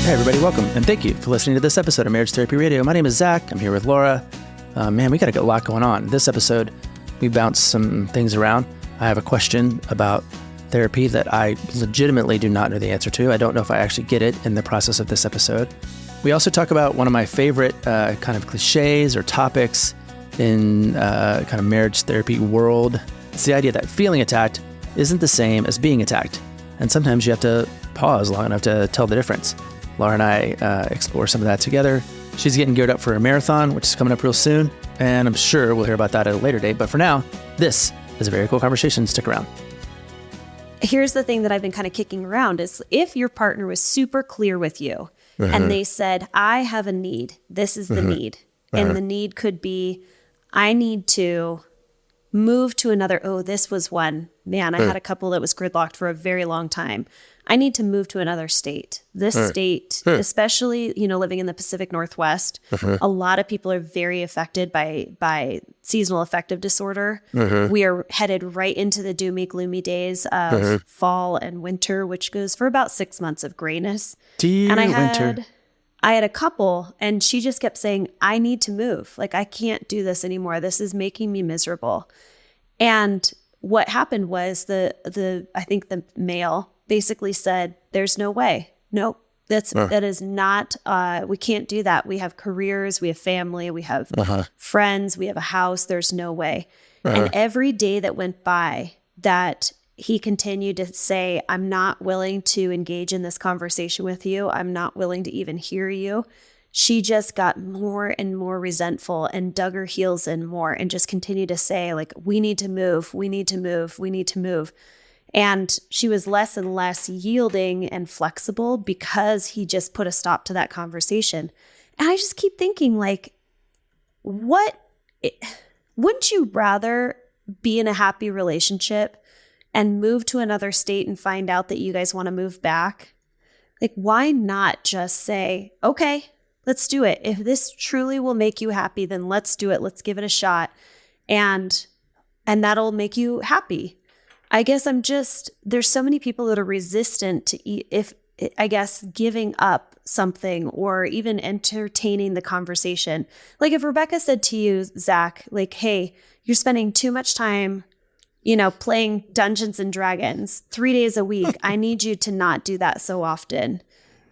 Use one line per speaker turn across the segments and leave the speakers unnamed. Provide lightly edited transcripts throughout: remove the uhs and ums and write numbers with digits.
Hey everybody, welcome, and thank you for listening to this episode of Marriage Therapy Radio. My name is Zach. I'm here with Laura. Man, we got a lot going on. This episode, we bounced some things around. I have a question about therapy that I legitimately do not know the answer to. I don't know if I actually get it in the process of this episode. We also talk about one of my favorite kind of cliches or topics in kind of marriage therapy world. It's the idea that feeling attacked isn't the same as being attacked. And sometimes you have to pause long enough to tell the difference. Laura and I explore some of that together. She's getting geared up for a marathon, which is coming up real soon. And I'm sure we'll hear about that at a later date. But for now, this is a very cool conversation. Stick around.
Here's the thing that I've been kind of kicking around is if your partner was super clear with you and they said, I have a need, this is the need. And the need could be, I need to move to another. Oh, this was one. Man, I had a couple that was gridlocked for a very long time. I need to move to another state. This state, especially, living in the Pacific Northwest, a lot of people are very affected by seasonal affective disorder. We are headed right into the doomy, gloomy days of fall and winter, which goes for about 6 months of grayness.
Dear
I
winter.
had a couple, and she just kept saying, I need to move. Like, I can't do this anymore. This is making me miserable. And what happened was I think the male basically said, there's no way. Nope. That is not, we can't do that. We have careers, we have family, we have friends, we have a house. There's no way. And every day that went by that he continued to say, I'm not willing to engage in this conversation with you. I'm not willing to even hear you. She just got more and more resentful and dug her heels in more and just continued to say, like, we need to move, we need to move, we need to move. And she was less and less yielding and flexible because he just put a stop to that conversation. And I just keep thinking, like, wouldn't you rather be in a happy relationship and move to another state and find out that you guys want to move back? Like, why not just say, okay, let's do it. If this truly will make you happy, then let's do it. Let's give it a shot. And that'll make you happy. I guess there's so many people that are resistant to giving up something or even entertaining the conversation. Like if Rebecca said to you, Zach, like, hey, you're spending too much time, playing Dungeons and Dragons 3 days a week. I need you to not do that so often.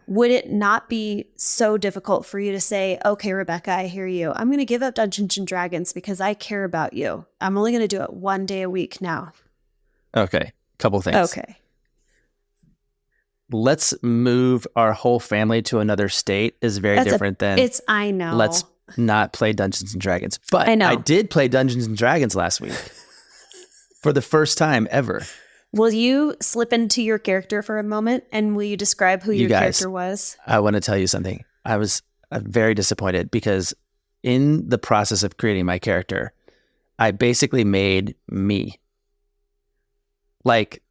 Would it not be so difficult for you to say, okay, Rebecca, I hear you. I'm going to give up Dungeons and Dragons because I care about you. I'm only going to do it 1 day a week now.
Okay, couple things.
Okay.
Let's move our whole family to another state is very different than
I know.
Let's not play Dungeons and Dragons. But
I know.
I did play Dungeons and Dragons last week for the first time ever.
Will you slip into your character for a moment and will you describe who your character was?
I want to tell you something. I was very disappointed because in the process of creating my character, I basically made me. Like,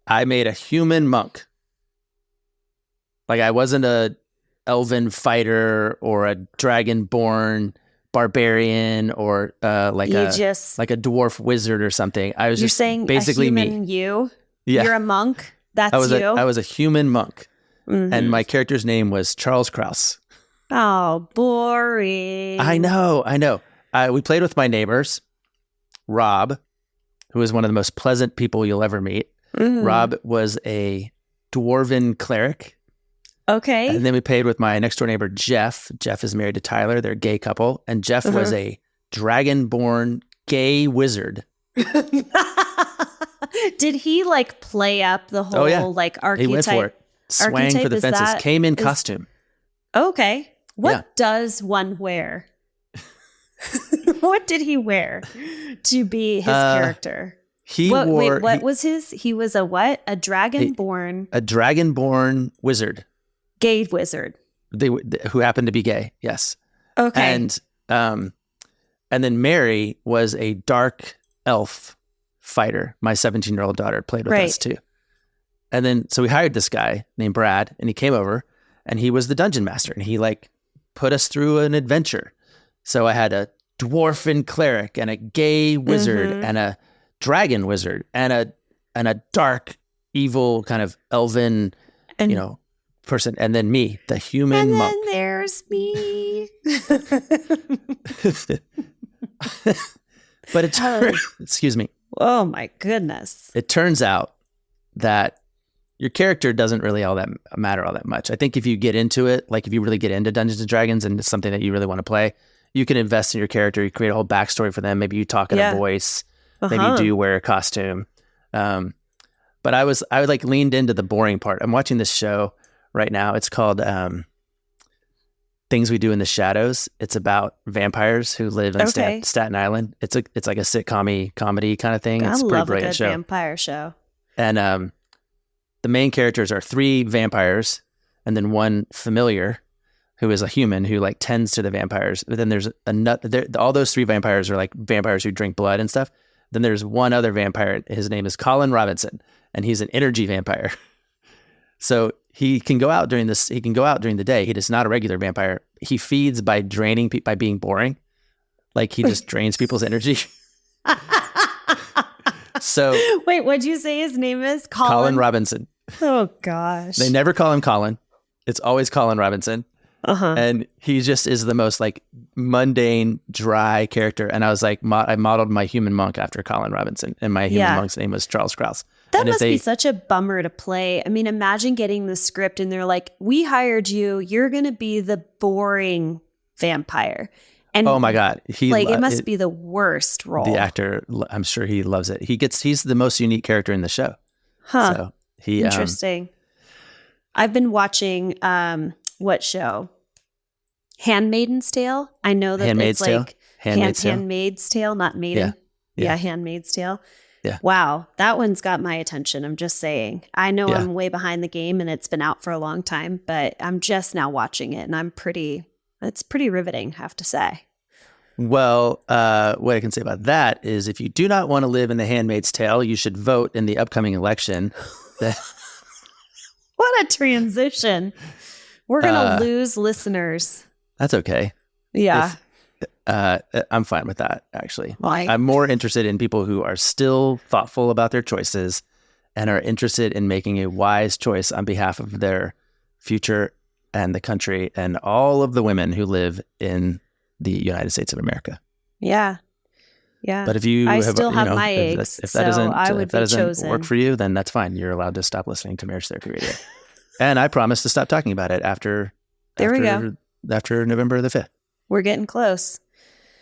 I made a human monk. Like, I wasn't a elven fighter or a dragonborn barbarian or like a dwarf wizard or something. I was just saying basically me.
You? Yeah. You're a monk? That's you?
I was a human monk. And my character's name was Charles Kraus.
Oh, boring.
I know. We played with my neighbors, Rob, who is one of the most pleasant people you'll ever meet. Rob was a dwarven cleric.
Okay.
And then we played with my next door neighbor, Jeff. Jeff is married to Tyler. They're a gay couple. And Jeff was a dragonborn gay wizard.
Did he play up the whole archetype?
He went for it. Swang for the fences. Came in costume.
Okay. What does one wear? What did he wear to be his character? What was his? He was a what? A dragonborn.
A dragonborn wizard.
Gay wizard.
Who happened to be gay. Yes.
Okay.
And then Mary was a dark elf fighter. My 17-year-old daughter played with us too. And then so we hired this guy named Brad, and he came over, and he was the dungeon master, and he put us through an adventure. So I had a dwarfen cleric and a gay wizard and a dragon wizard and a dark, evil kind of elven, person, and then me, the human monk.
And then there's me.
But excuse me.
Oh my goodness.
It turns out that your character doesn't really matter all that much. I think if you get into it, like if you really get into Dungeons and Dragons and it's something that you really want to play, you can invest in your character. You create a whole backstory for them. Maybe you talk in a voice. Maybe you do wear a costume. But I would like leaned into the boring part. I'm watching this show right now. It's called Things We Do in the Shadows. It's about vampires who live in Staten Island. It's like a sitcom comedy kind of thing. It's a pretty brilliant show.
Vampire show.
And the main characters are 3 vampires and then 1 familiar who is a human who like tends to the vampires. But then there's all those 3 vampires are like vampires who drink blood and stuff. Then there's one other vampire. His name is Colin Robinson, and he's an energy vampire. So he can go out during the day. He is not a regular vampire. He feeds by draining by being boring. Like he just drains people's energy. So
wait, what'd you say his name is?
Colin Robinson.
Oh gosh.
They never call him Colin. It's always Colin Robinson. And he just is the most like mundane, dry character. And I was like, I modeled my human monk after Colin Robinson, and my human monk's name was Charles Kraus.
That must be such a bummer to play. I mean, imagine getting the script and they're like, we hired you. You're going to be the boring vampire. And
oh my God.
It must be the worst role.
The actor, I'm sure he loves it. He's the most unique character in the show.
Huh. So interesting. I've been watching, what show? Handmaid's Tale. I know that
Handmaid's
it's
Tale?
like
Handmaid's
Tale, not maiden. Yeah, Handmaid's Tale.
Yeah.
Wow, that one's got my attention. I'm just saying. I know I'm way behind the game and it's been out for a long time, but I'm just now watching it and it's pretty riveting, I have to say.
Well, what I can say about that is if you do not want to live in the Handmaid's Tale, you should vote in the upcoming election.
What a transition. We're going to lose listeners.
That's okay.
Yeah.
I'm fine with that, actually. I'm more interested in people who are still thoughtful about their choices and are interested in making a wise choice on behalf of their future and the country and all of the women who live in the United States of America.
Yeah. Yeah.
But if you
still have my eggs,
if that doesn't
chosen.
work for you, then that's fine. You're allowed to stop listening to Marriage Therapy Radio. And I promise to stop talking about it after November the 5th.
We're getting close.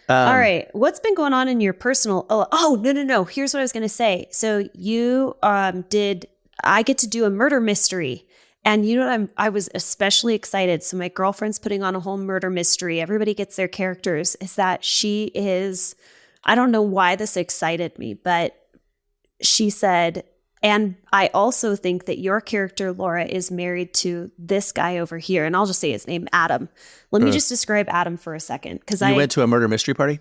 All right. What's been going on in your personal... Oh, no. Here's what I was going to say. So you I get to do a murder mystery. And you know what? I was especially excited. So my girlfriend's putting on a whole murder mystery. Everybody gets their characters. Is that she is... I don't know why this excited me, but she said... And I also think that your character, Laura, is married to this guy over here. And I'll just say his name, Adam. Let me just describe Adam for a second. You
went to a murder mystery party?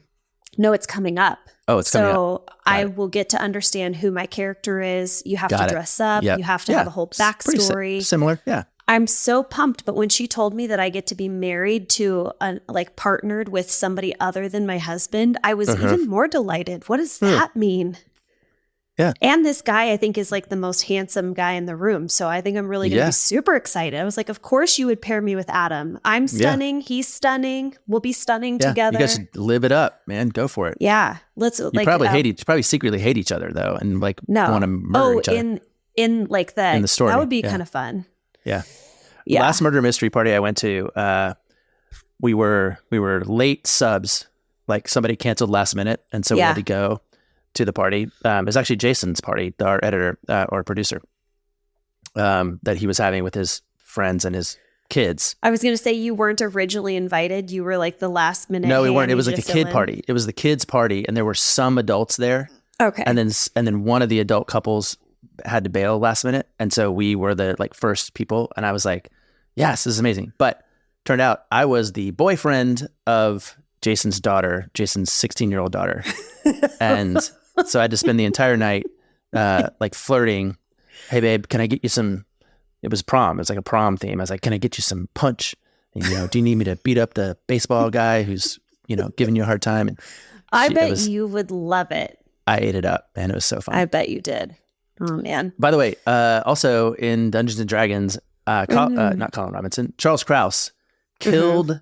No, it's coming up.
Oh, it's coming up.
So I will get to understand who my character is. You have to dress up. Yep. You have to have a whole backstory.
Similar, yeah.
I'm so pumped. But when she told me that I get to be married to, partnered with somebody other than my husband, I was even more delighted. What does that mean?
Yeah.
And this guy, I think, is like the most handsome guy in the room. So I think I'm really going to be super excited. I was like, of course you would pair me with Adam. I'm stunning. Yeah. He's stunning. We'll be stunning together. You guys should
live it up, man. Go for it.
Yeah.
You probably secretly hate each other though. And want to murder each other.
In the story. That would be kind of fun.
Yeah. Last murder mystery party I went to, we were late subs. Like somebody canceled last minute. And so we had to go to the party. It was actually Jason's party, our editor or producer, that he was having with his friends and his kids.
I was going to say you weren't originally invited. You were like the last minute.
No, we weren't. It was like a kid party. It was the kids' party, and there were some adults there.
Okay.
And then one of the adult couples had to bail last minute, and so we were the first people. And I was like, "Yes, this is amazing." But turned out I was the boyfriend of Jason's daughter, Jason's 16-year-old daughter, and so I had to spend the entire night flirting. Hey, babe, can I get you some? It was prom. It was like a prom theme. I was like, can I get you some punch? And, do you need me to beat up the baseball guy who's, giving you a hard time? And
I bet you would love it.
I ate it up, and it was so fun.
I bet you did. Oh, man.
By the way, also in Dungeons & Dragons, not Colin Robinson, Charles Kraus killed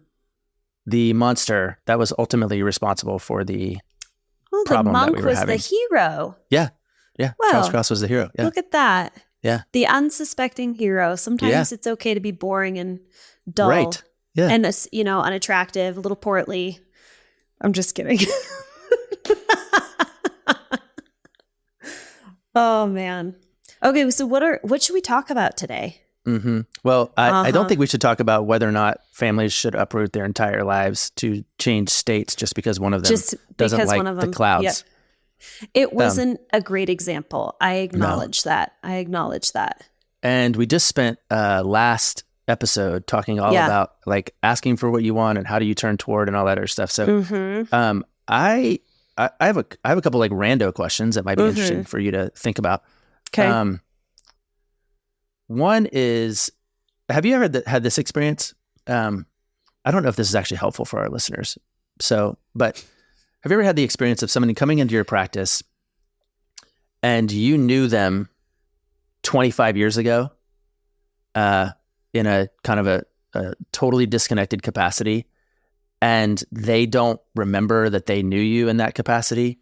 the monster that was ultimately responsible for the problem that we were having.
The monk was the hero.
Yeah.
Well,
Charles Kraus was the hero. Yeah.
Look at that.
Yeah.
The unsuspecting hero. Sometimes it's okay to be boring and dull.
Right. Yeah.
And, unattractive, a little portly. I'm just kidding. Oh, man. Okay, so what should we talk about today?
Well, I don't think we should talk about whether or not families should uproot their entire lives to change states just because one of them doesn't like the clouds.
Yep. It wasn't a great example. I acknowledge that. And
we just spent last episode talking all about like asking for what you want and how do you turn toward and all that other stuff. So I have a couple like rando questions that might be interesting for you to think about.
Okay.
One is, have you ever had this experience? I don't know if this is actually helpful for our listeners. But have you ever had the experience of somebody coming into your practice and you knew them 25 years ago in a kind of a totally disconnected capacity, and they don't remember that they knew you in that capacity?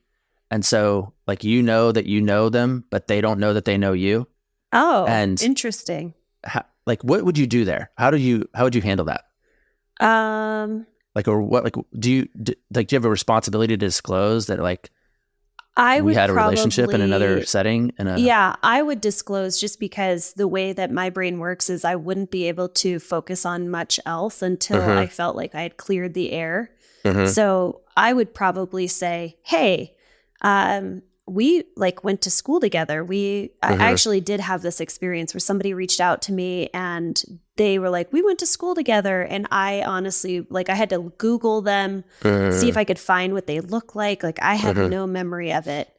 And so like, that you know them, but they don't know that they know you.
Oh, and interesting.
What would you do there? How would you handle that? Do you have a responsibility to disclose that like we had a relationship in another setting?
I would disclose, just because the way that my brain works is I wouldn't be able to focus on much else until I felt like I had cleared the air. So I would probably say, hey, we went to school together. I actually did have this experience where somebody reached out to me and they were like, we went to school together. And I honestly, I had to Google them, see if I could find what they look like. I had no memory of it.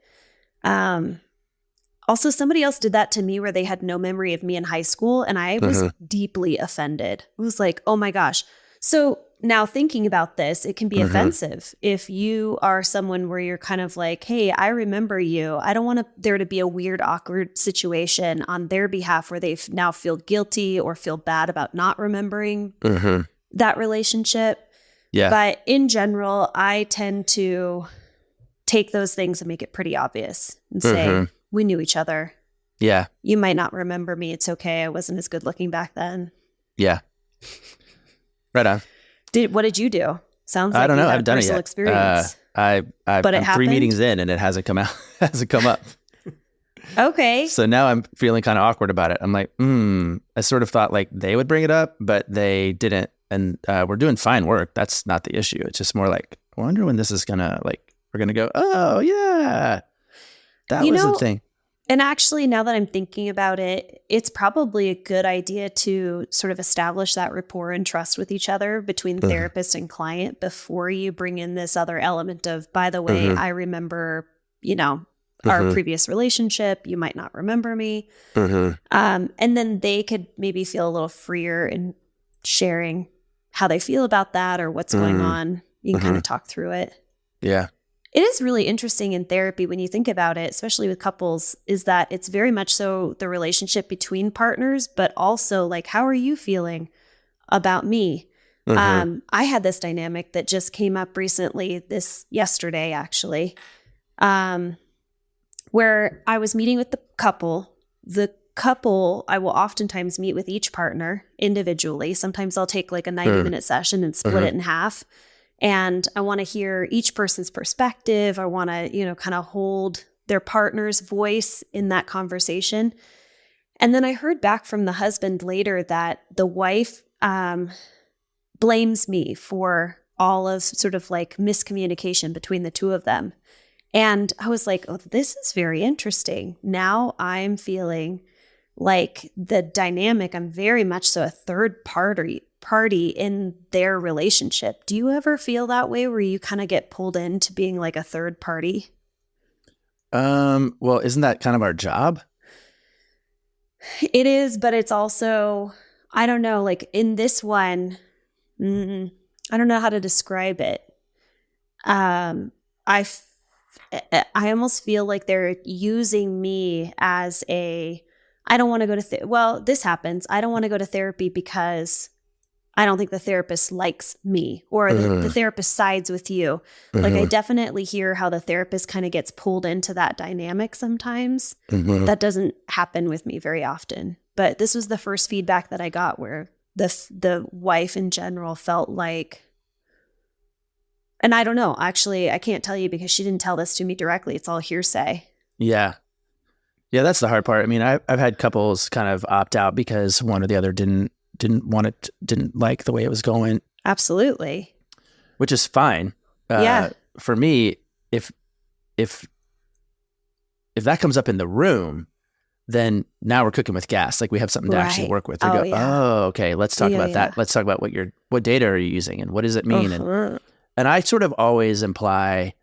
Also, somebody else did that to me where they had no memory of me in high school. And I was deeply offended. It was like, oh my gosh. So now thinking about this, it can be offensive if you are someone where you're kind of like, hey, I remember you. I don't want there to be a weird, awkward situation on their behalf where they now feel guilty or feel bad about not remembering that relationship. Yeah. But in general, I tend to take those things and make it pretty obvious and say, we knew each other.
Yeah.
You might not remember me. It's okay. I wasn't as good looking back then.
Yeah. Right on.
What did you do? Sounds like
I don't know.
I've
done it yet.
Experience.
I'm 3 meetings in and it hasn't come up.
Okay.
So now I'm feeling kind of awkward about it. I'm like, I sort of thought like they would bring it up, but they didn't. And we're doing fine work. That's not the issue. It's just more like, I wonder when this is gonna we're gonna go, oh yeah, that was the thing.
And actually, now that I'm thinking about it, it's probably a good idea to sort of establish that rapport and trust with each other between therapist and client before you bring in this other element of, by the way, I remember, our previous relationship. You might not remember me. And then they could maybe feel a little freer in sharing how they feel about that or what's going on. You can kind of talk through it.
Yeah.
It is really interesting in therapy when you think about it, especially with couples, is that it's very much so the relationship between partners, but also how are you feeling about me? I had this dynamic that just came up recently, yesterday actually, where I was meeting with the couple. The couple, I will oftentimes meet with each partner individually. Sometimes I'll take a 90-minute session and split it in half. And I want to hear each person's perspective. I want to, kind of hold their partner's voice in that conversation. And then I heard back from the husband later that the wife blames me for all of sort of miscommunication between the two of them. And I was like, oh, this is very interesting. Now I'm feeling like the dynamic, I'm very much so a third party in their relationship. Do you ever feel that way where you kind of get pulled into being like a third party?
Well, isn't that kind of our job?
It is, but it's also, I don't know, in this one, I don't know how to describe it. I almost feel like they're using me as a I don't want to go to well, this happens. I don't want to go to therapy because I don't think the therapist likes me, or the therapist sides with you. Like, I definitely hear how the therapist kind of gets pulled into that dynamic sometimes. That doesn't happen with me very often. But this was the first feedback that I got where the wife in general felt like, and I don't know, actually, I can't tell you because she didn't tell this to me directly. It's all hearsay.
Yeah. Yeah, that's the hard part. I mean, I've had couples kind of opt out because one or the other didn't want it, didn't like the way it was going.
Absolutely.
Which is fine.
Yeah.
For me, if that comes up in the room, then now we're cooking with gas. Like, we have something to actually work with. We okay, let's talk about that. Let's talk about what data are you using and what does it mean? And I sort of always imply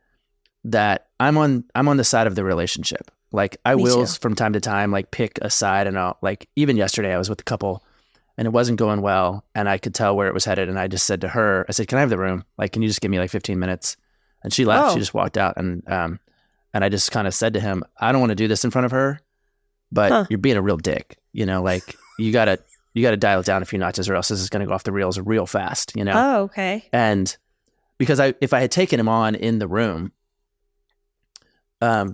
that I'm on the side of the relationship. Like, I will from time to time, like, pick a side, and I'll, like, even yesterday I was with a couple and it wasn't going well and I could tell where it was headed. And I just said to her, I said, can I have the room? Like, can you just give me like 15 minutes? And she left. She just walked out. And I just kind of said to him, I don't want to do this in front of her, but you're being a real dick, like, you gotta dial it down a few notches or else this is going to go off the rails real fast,
Oh, okay.
And because if I had taken him on in the room,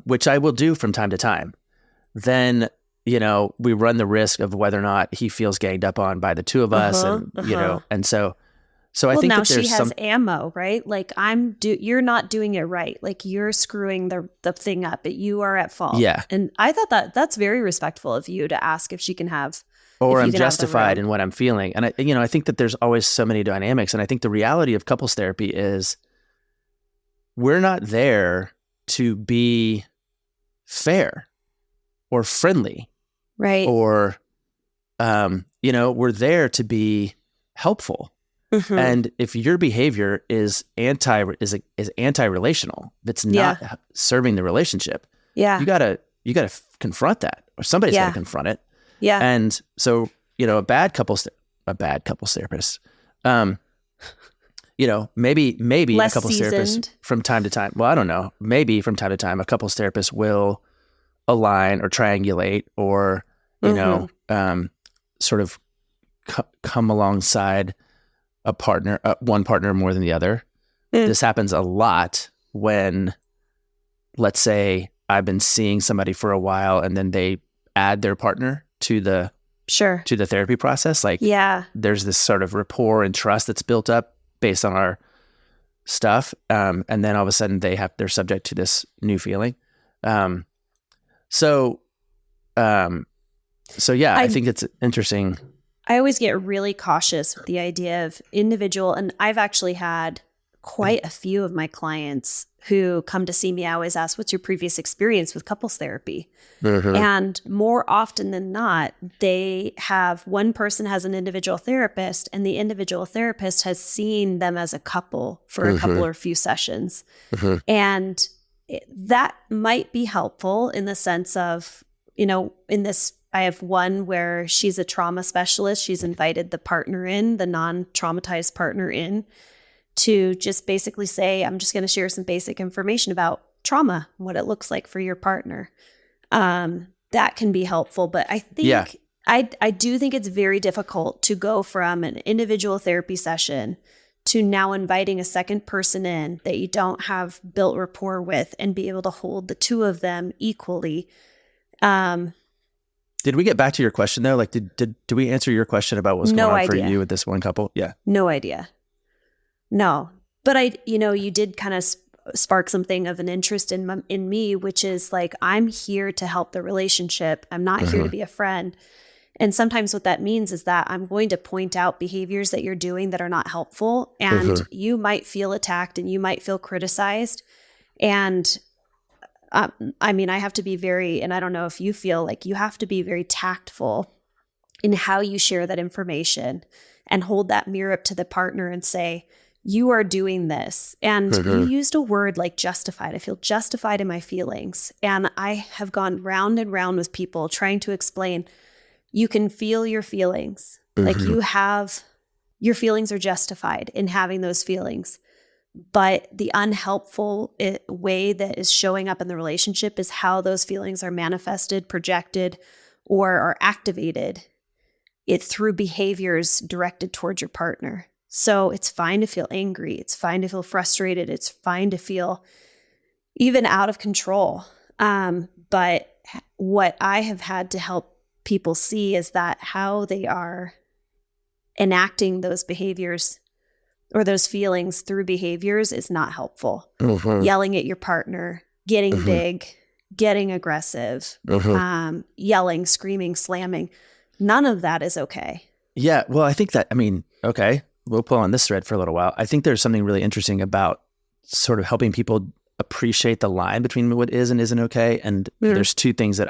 which I will do from time to time, then, we run the risk of whether or not he feels ganged up on by the two of us. And so I think
now
that there's
she has ammo, right? Like, you're not doing it right. Like, you're screwing the thing up, but you are at fault.
Yeah.
And I thought that's very respectful of you to ask if she can have,
or I'm justified in what I'm feeling. And I think that there's always so many dynamics. And I think the reality of couples therapy is we're not there to be fair or friendly.
Right.
Or, we're there to be helpful. And if your behavior is anti-relational, that's not serving the relationship, you gotta confront that, or somebody's gotta confront it.
Yeah.
And so, a bad couples therapist, maybe
less
a couples therapist from time to time. Well, I don't know. Maybe from time to time, a couples therapist will align or triangulate or, sort of come alongside a partner, one partner more than the other. This happens a lot when, let's say, I've been seeing somebody for a while and then they add their partner to the therapy process. Like, there's this sort of rapport and trust that's built up based on our stuff. And then all of a sudden they're subject to this new feeling. I think it's interesting.
I always get really cautious with the idea of individual, and I've actually had quite a few of my clients who come to see me. I always ask, what's your previous experience with couples therapy? And more often than not, one person has an individual therapist, and the individual therapist has seen them as a couple for a couple or few sessions. And that might be helpful in the sense of, in this, I have one where she's a trauma specialist. She's invited the partner in, the non-traumatized partner in, to just basically say, I'm just going to share some basic information about trauma, what it looks like for your partner. That can be helpful. But I think, I do think it's very difficult to go from an individual therapy session to now inviting a second person in that you don't have built rapport with and be able to hold the two of them equally.
Did we get back to your question though? Like, did we answer your question about what's going on for you with this one couple? Yeah.
No idea. No, but you did kind of spark something of an interest in me, which is like, I'm here to help the relationship. I'm not here to be a friend. And sometimes what that means is that I'm going to point out behaviors that you're doing that are not helpful. And you might feel attacked and you might feel criticized. And I have to be and I don't know if you feel like you have to be very tactful in how you share that information and hold that mirror up to the partner and say, you are doing this. And you used a word like justified. I feel justified in my feelings. And I have gone round and round with people trying to explain, you can feel your feelings. Like, your feelings are justified in having those feelings. But the unhelpful way that is showing up in the relationship is how those feelings are manifested, projected, or are activated through behaviors directed towards your partner. So it's fine to feel angry. It's fine to feel frustrated. It's fine to feel even out of control. But what I have had to help people see is that how they are enacting those behaviors or those feelings through behaviors is not helpful. Yelling at your partner, getting big, getting aggressive, yelling, screaming, slamming. None of that is okay.
Yeah. Well, I think that, okay, we'll pull on this thread for a little while. I think there's something really interesting about sort of helping people appreciate the line between what is and isn't okay. And there's two things that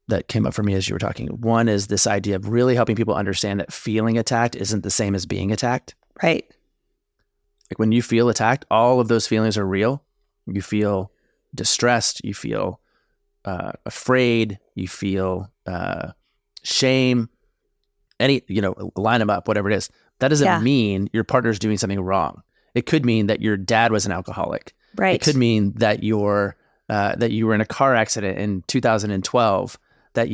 that came up for me as you were talking. One is this idea of really helping people understand that feeling attacked isn't the same as being attacked.
Right.
Like when you feel attacked, all of those feelings are real. You feel distressed, you feel afraid, you feel shame, line them up, whatever it is. That doesn't mean your partner's doing something wrong. It could mean that your dad was an alcoholic.
Right.
It could mean that you were in a car accident in 2012, that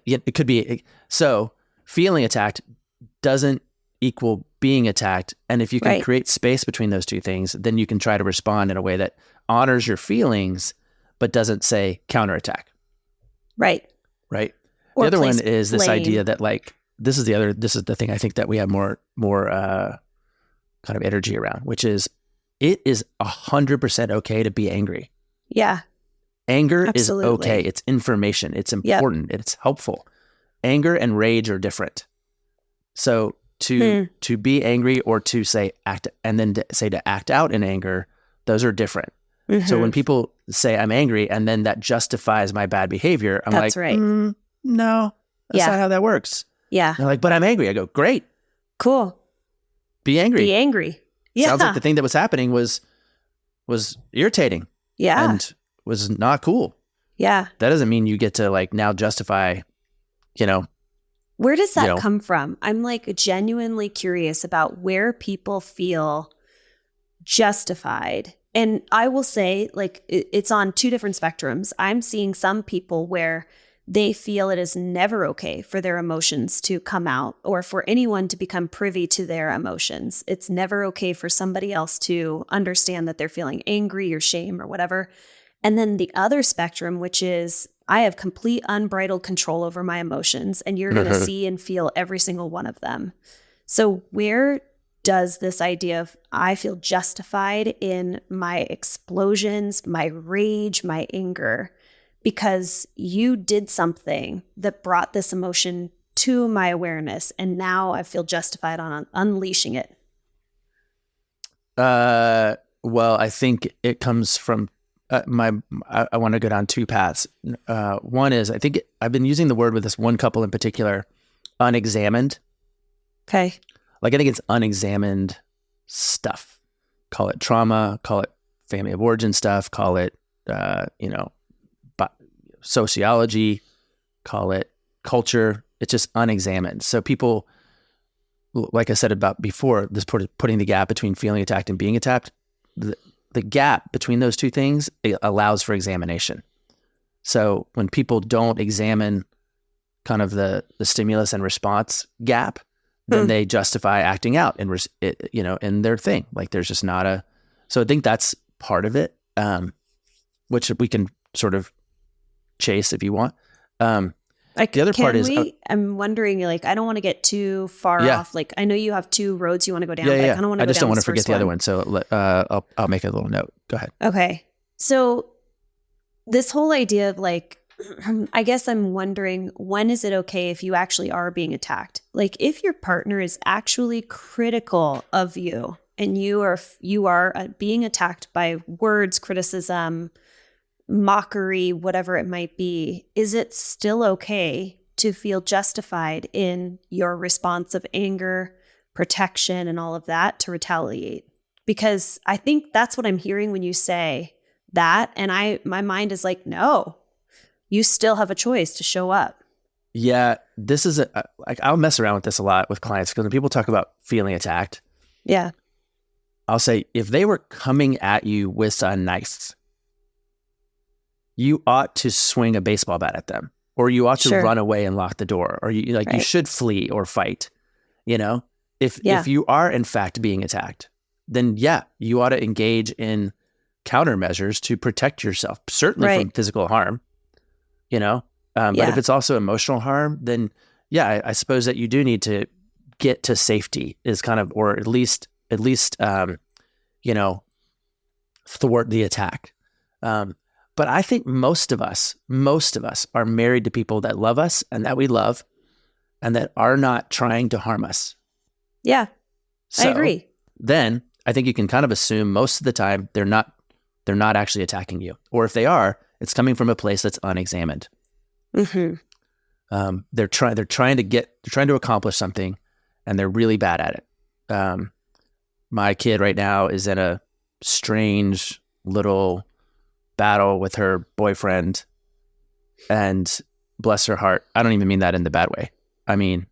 it could be. So feeling attacked doesn't equal being attacked. And if you can create space between those two things, then you can try to respond in a way that honors your feelings, but doesn't say counterattack.
Right.
Right.
Or
the other one is this
blame.
idea that this is the thing I think that we have more kind of energy around, which is it is 100% okay to be angry.
Yeah.
Anger
Absolutely.
is okay. It's information. It's important. Yep. It's helpful. Anger and rage are different. So to be angry or to say act and then to act out in anger, those are different. So when people say I'm angry and then that justifies my bad behavior, I'm
That's
like,
right.
No, that's not how that works.
Yeah.
They're like, but I'm angry. I go, great.
Cool.
Be angry.
Be angry. Yeah.
Sounds like the thing that was happening was irritating.
Yeah.
And was not cool.
Yeah.
That doesn't mean you get to now justify,
Where does that come from? I'm genuinely curious about where people feel justified. And I will say it's on two different spectrums. I'm seeing some people where they feel it is never okay for their emotions to come out or for anyone to become privy to their emotions. It's never okay for somebody else to understand that they're feeling angry or shame or whatever. And then the other spectrum, which is I have complete unbridled control over my emotions and you're going to see and feel every single one of them. So where does this idea of I feel justified in my explosions, my rage, my anger, because you did something that brought this emotion to my awareness, and now I feel justified on unleashing it?
Well, I think it comes from I want to go down two paths. One is I think I've been using the word with this one couple in particular, unexamined.
Okay.
I think it's unexamined stuff. Call it trauma, call it family of origin stuff, call it, sociology, call it culture. It's just unexamined. So people, like I said about before, this putting the gap between feeling attacked and being attacked, the gap between those two things, it allows for examination. So when people don't examine kind of the stimulus and response gap, then they justify acting out in their thing. There's just not so I think that's part of it, which we can sort of chase if you want. The other part is,
I'm wondering, I don't want to get too far off. I know you have two roads you want to go down, but I kind of want to
I just don't want to forget the other one. So I'll make a little note. Go ahead.
Okay. So this whole idea of I guess I'm wondering, when is it okay if you actually are being attacked? If your partner is actually critical of you and you are being attacked by words, criticism, mockery, whatever it might be, is it still okay to feel justified in your response of anger, protection, and all of that to retaliate? Because I think that's what I'm hearing when you say that. And my mind is no. You still have a choice to show up.
Yeah, this is I'll mess around with this a lot with clients because when people talk about feeling attacked, I'll say if they were coming at you with a knife, you ought to swing a baseball bat at them, or you ought to run away and lock the door, or you should flee or fight. If you are in fact being attacked, then you ought to engage in countermeasures to protect yourself, certainly from physical harm. But if it's also emotional harm, then I suppose that you do need to get to safety, is kind of, or at least thwart the attack. But I think most of us are married to people that love us and that we love, and that are not trying to harm us.
Yeah, I agree.
Then I think you can kind of assume most of the time they're not actually attacking you, or if they are, it's coming from a place that's unexamined.
Mm-hmm.
They're trying to accomplish something, and they're really bad at it. My kid right now is in a strange little battle with her boyfriend, and bless her heart, I don't even mean that in the bad way. I mean,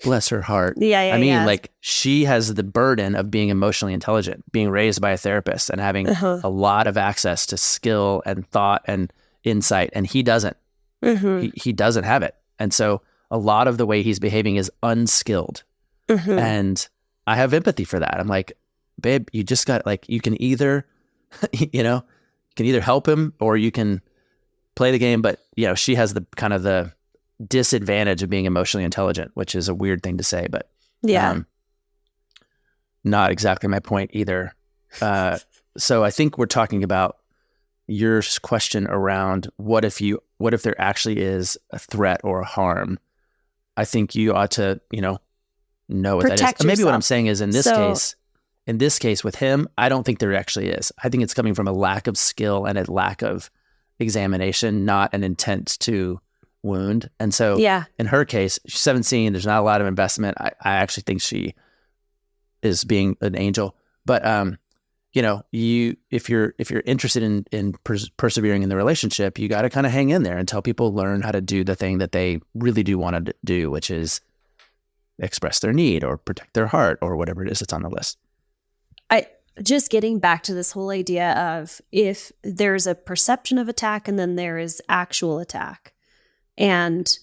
bless her heart. I mean, like, she has the burden of being emotionally intelligent, being raised by a therapist, and having a lot of access to skill and thought and insight, and he doesn't. He doesn't have it, and so a lot of the way he's behaving is unskilled. And I have empathy for that. I'm like, babe, you just got, like, you can either you can either help him or you can play the game, but she has the kind of the disadvantage of being emotionally intelligent, which is a weird thing to say, but not exactly my point either. So I think we're talking about your question around what if there actually is a threat or a harm. I think you ought to, know what
Protect
that is. Maybe
yourself.
what I'm saying is in this case with him, I don't think there actually is. I think it's coming from a lack of skill and a lack of examination, not an intent to wound. And so in her case, she's 17, there's not a lot of investment. I actually think she is being an angel, but if you're interested in persevering in the relationship, you got to kind of hang in there until people learn how to do the thing that they really do want to do, which is express their need or protect their heart or whatever it is that's on the list.
Just getting back to this whole idea of if there's a perception of attack and then there is actual attack. And,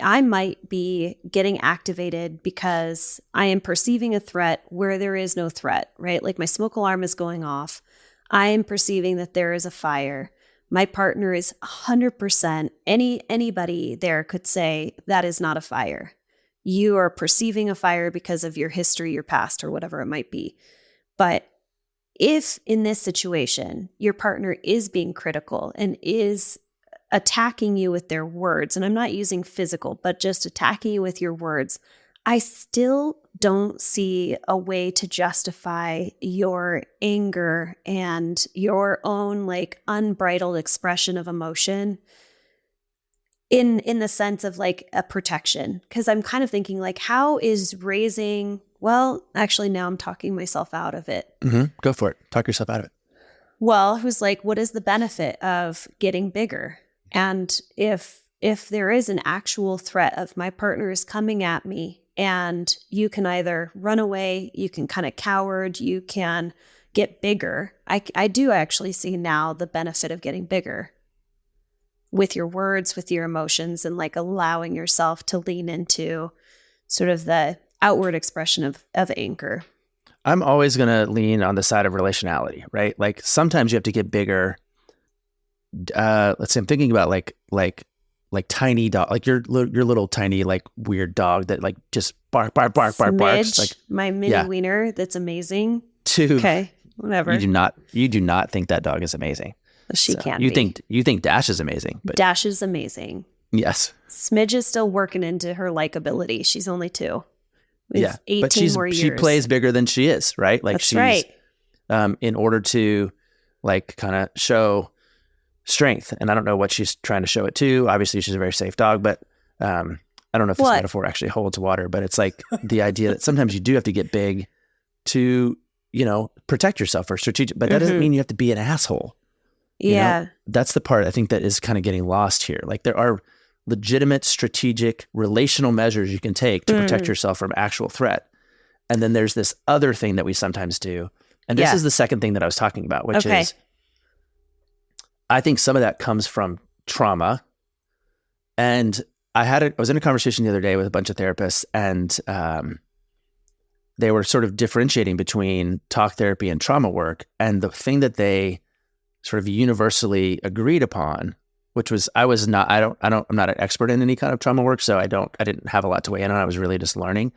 I might be getting activated because I am perceiving a threat where there is no threat, right? Like, my smoke alarm is going off. I am perceiving that there is a fire. My partner is 100%. Anybody there could say that is not a fire. You are perceiving a fire because of your history, your past, or whatever it might be. But if in this situation, your partner is being critical and is attacking you with their words, and I'm not using physical, but just attacking you with your words, I still don't see a way to justify your anger and your own, like, unbridled expression of emotion in the sense of, like, a protection. Because I'm kind of thinking, like, how is raising, well, actually now I'm talking myself out of it.
Go for it. Talk yourself out of it.
Well, who's like, what is the benefit of getting bigger? And if there is an actual threat of my partner is coming at me, and you can either run away, you can kind of coward, you can get bigger. I do actually see now the benefit of getting bigger with your words, with your emotions, and, like, allowing yourself to lean into sort of the outward expression of anger.
I'm always going to lean on the side of relationality, right? Like, sometimes you have to get bigger. Let's say I'm thinking about like tiny dog, like your little tiny, like, weird dog that, like, just barks. Like
my mini wiener. That's amazing.
Okay,
whatever.
You do not think that dog is amazing.
She can't.
You think Dash is amazing, but
Dash is amazing.
Yes.
Smidge is still working into her likability. She's only 2. We have 18
but
more years.
She plays bigger than she is, right? Like,
that's right.
In order to, like, kind of show strength, and I don't know what she's trying to show it to. Obviously, she's a very safe dog, but I don't know if this metaphor actually holds water. But it's like the idea that sometimes you do have to get big to, protect yourself or strategic. But that doesn't mean you have to be an asshole. That's the part I think that is kind of getting lost here. Like, there are legitimate, strategic, relational measures you can take to protect yourself from actual threat. And then there's this other thing that we sometimes do. And this is the second thing that I was talking about, which is I think some of that comes from trauma. And I was in a conversation the other day with a bunch of therapists, and they were sort of differentiating between talk therapy and trauma work. And the thing that they sort of universally agreed upon, which was, I'm not an expert in any kind of trauma work, so I didn't have a lot to weigh in on. I was really just learning,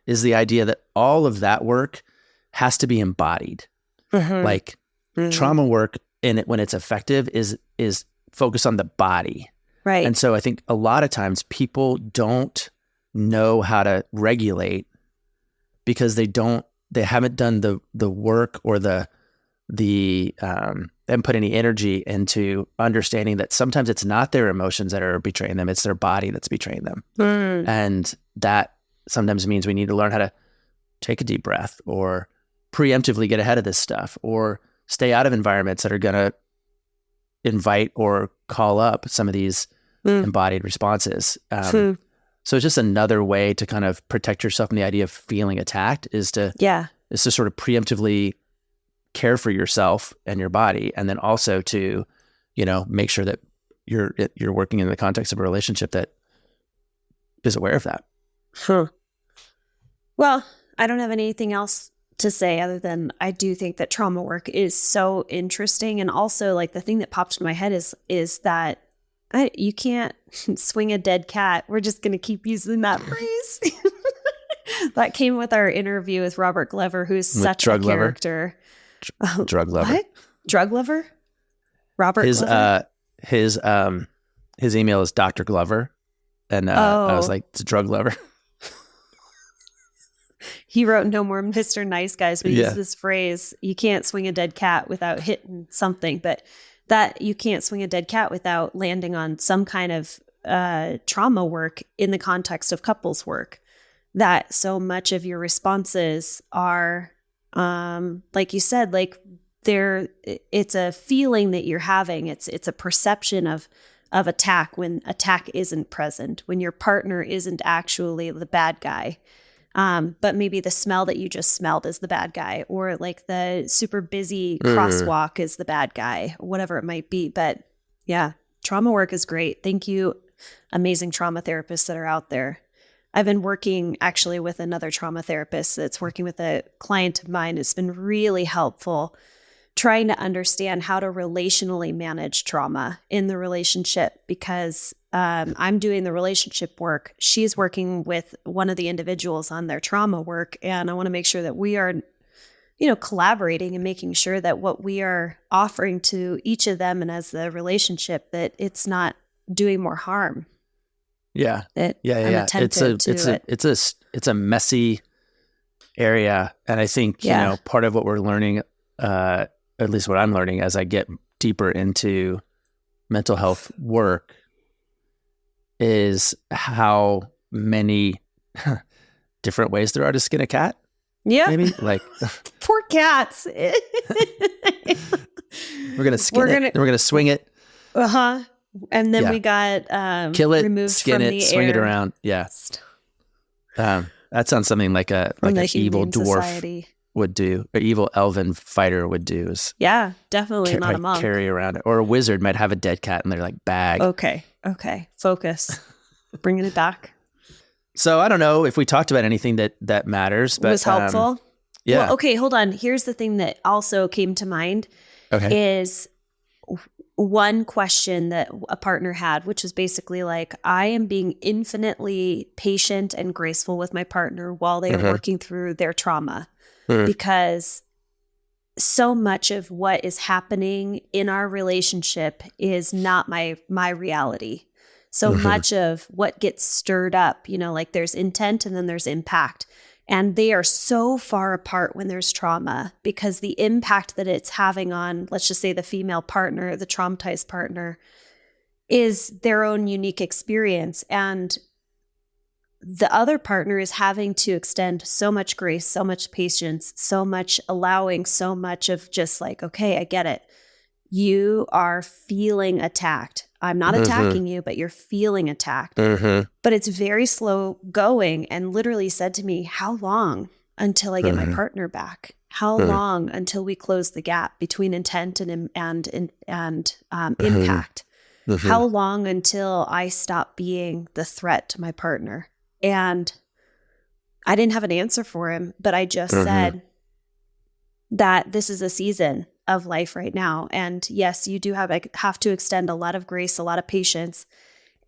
is the idea that all of that work has to be embodied. Like trauma work when it's effective is focused on the body.
Right.
And so I think a lot of times people don't know how to regulate because they haven't done the work or they haven't put any energy into understanding that sometimes it's not their emotions that are betraying them, it's their body that's betraying them. And that sometimes means we need to learn how to take a deep breath, or preemptively get ahead of this stuff, or stay out of environments that are going to invite or call up some of these embodied responses. So it's just another way to kind of protect yourself from the idea of feeling attacked is to sort of preemptively care for yourself and your body. And then also to, make sure that you're working in the context of a relationship that is aware of that.
Well, I don't have anything else to say other than I do think that trauma work is so interesting. And also, like, the thing that popped in my head is that you can't swing a dead cat. We're just going to keep using that phrase. That came with our interview with Robert Glover, who's such a character.
Drug lover.
What? Drug lover? Robert Glover?
His email is Dr. Glover. And I was like, it's a drug lover.
He wrote No More Mr. Nice Guys. We use this phrase, you can't swing a dead cat without hitting something, but that you can't swing a dead cat without landing on some kind of trauma work in the context of couples work. That so much of your responses are, like you said, like it's a feeling that you're having. It's a perception of attack when attack isn't present, when your partner isn't actually the bad guy. But maybe the smell that you just smelled is the bad guy, or like the super busy crosswalk is the bad guy, or whatever it might be. But yeah, trauma work is great. Thank you, amazing trauma therapists that are out there. I've been working actually with another trauma therapist that's working with a client of mine. It's been really helpful trying to understand how to relationally manage trauma in the relationship, because I'm doing the relationship work. She's working with one of the individuals on their trauma work. And I want to make sure that we are, collaborating and making sure that what we are offering to each of them and as the relationship, that it's not doing more harm.
Yeah.
I'm attentive to it.
It's a messy area. And I think, part of what we're learning, at least what I'm learning as I get deeper into mental health work, is how many different ways there are to skin a cat.
Yeah.
Maybe like
poor cats.
We're going to skin it. Then we're going to swing it.
And then we got
kill it,
removed
skin
from
it,
the
swing
air.
it around. Yeah. That sounds something like an evil dwarf
society
would do, or evil elven fighter would do. Is
definitely not a monk.
Carry around it. Or a wizard might have a dead cat in their bag.
Okay. Focus. Bringing it back.
So I don't know if we talked about anything that matters, but
it was helpful.
Yeah.
Well, okay, hold on. Here's the thing that also came to mind.
Okay.
Is one question that a partner had, which was basically like, I am being infinitely patient and graceful with my partner while they are working through their trauma. Because so much of what is happening in our relationship is not my reality. So much of what gets stirred up, there's intent and then there's impact. And they are so far apart when there's trauma, because the impact that it's having on, let's just say, the female partner, the traumatized partner, is their own unique experience. And the other partner is having to extend so much grace, so much patience, so much allowing, so much of just like, okay, I get it. You are feeling attacked. I'm not attacking you, but you're feeling attacked. But it's very slow going, and literally said to me, how long until I get my partner back? How long until we close the gap between intent and impact? How long until I stop being the threat to my partner? And I didn't have an answer for him, but I just said that this is a season of life right now. And yes, you do have to extend a lot of grace, a lot of patience.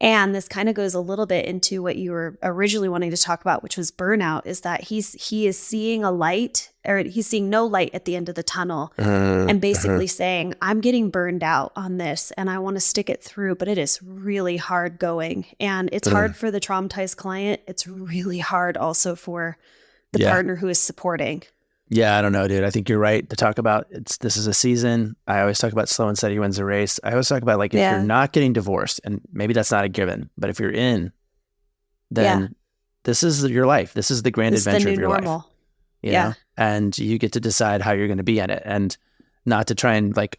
And this kind of goes a little bit into what you were originally wanting to talk about, which was burnout, is that he is seeing a light, or he's seeing no light at the end of the tunnel, and basically saying, I'm getting burned out on this and I want to stick it through, but it is really hard going. And it's hard for the traumatized client. It's really hard also for the partner who is supporting.
Yeah, I don't know, dude. I think you're right to talk about this is a season. I always talk about slow and steady wins the race. I always talk about like if you're not getting divorced, and maybe that's not a given, but if you're in, then this is your life. This is the grand adventure of your life. You know? And you get to decide how you're going to be in it, and not to try and like,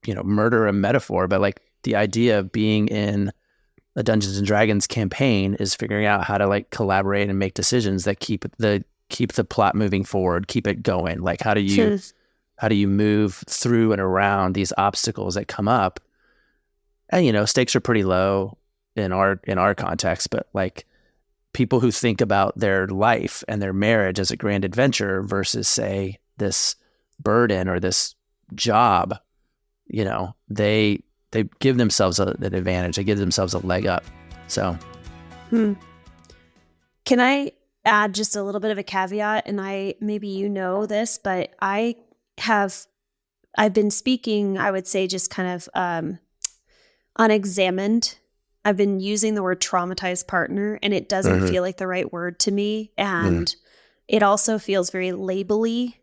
murder a metaphor, but like the idea of being in a Dungeons and Dragons campaign is figuring out how to like collaborate and make decisions that keep the plot moving forward, keep it going. Like how do you move through and around these obstacles that come up? And stakes are pretty low in our context, but like people who think about their life and their marriage as a grand adventure versus say this burden or this job, they give themselves an advantage. They give themselves a leg up. So
can I add just a little bit of a caveat? And maybe this, but I've been speaking, I would say just kind of unexamined. I've been using the word traumatized partner, and it doesn't feel like the right word to me. And it also feels very labely.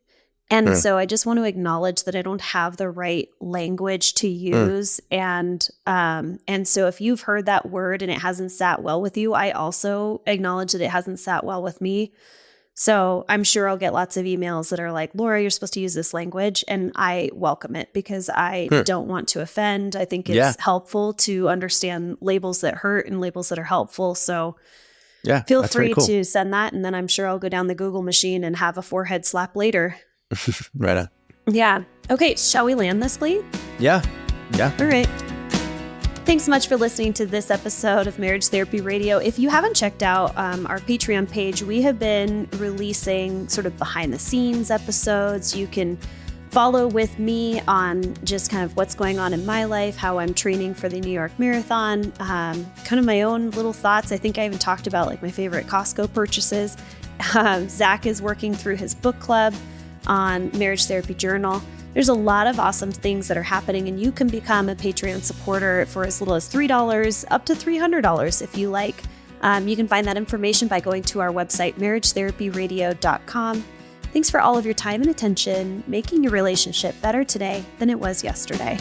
And so I just want to acknowledge that I don't have the right language to use. And so if you've heard that word and it hasn't sat well with you, I also acknowledge that it hasn't sat well with me. So I'm sure I'll get lots of emails that are like, Laura, you're supposed to use this language. And I welcome it because I don't want to offend. I think it's helpful to understand labels that hurt and labels that are helpful. So feel free to send that. And then I'm sure I'll go down the Google machine and have a forehead slap later.
Right on.
Yeah. Okay. Shall we land this plane?
Yeah.
All right. Thanks so much for listening to this episode of Marriage Therapy Radio. If you haven't checked out our Patreon page, we have been releasing sort of behind the scenes episodes. You can follow with me on just kind of what's going on in my life, how I'm training for the New York Marathon, kind of my own little thoughts. I think I even talked about like my favorite Costco purchases. Zach is working through his book club on Marriage Therapy Journal. There's a lot of awesome things that are happening, and you can become a Patreon supporter for as little as $3 up to $300 if you like. You can find that information by going to our website, marriagetherapyradio.com. Thanks for all of your time and attention, making your relationship better today than it was yesterday.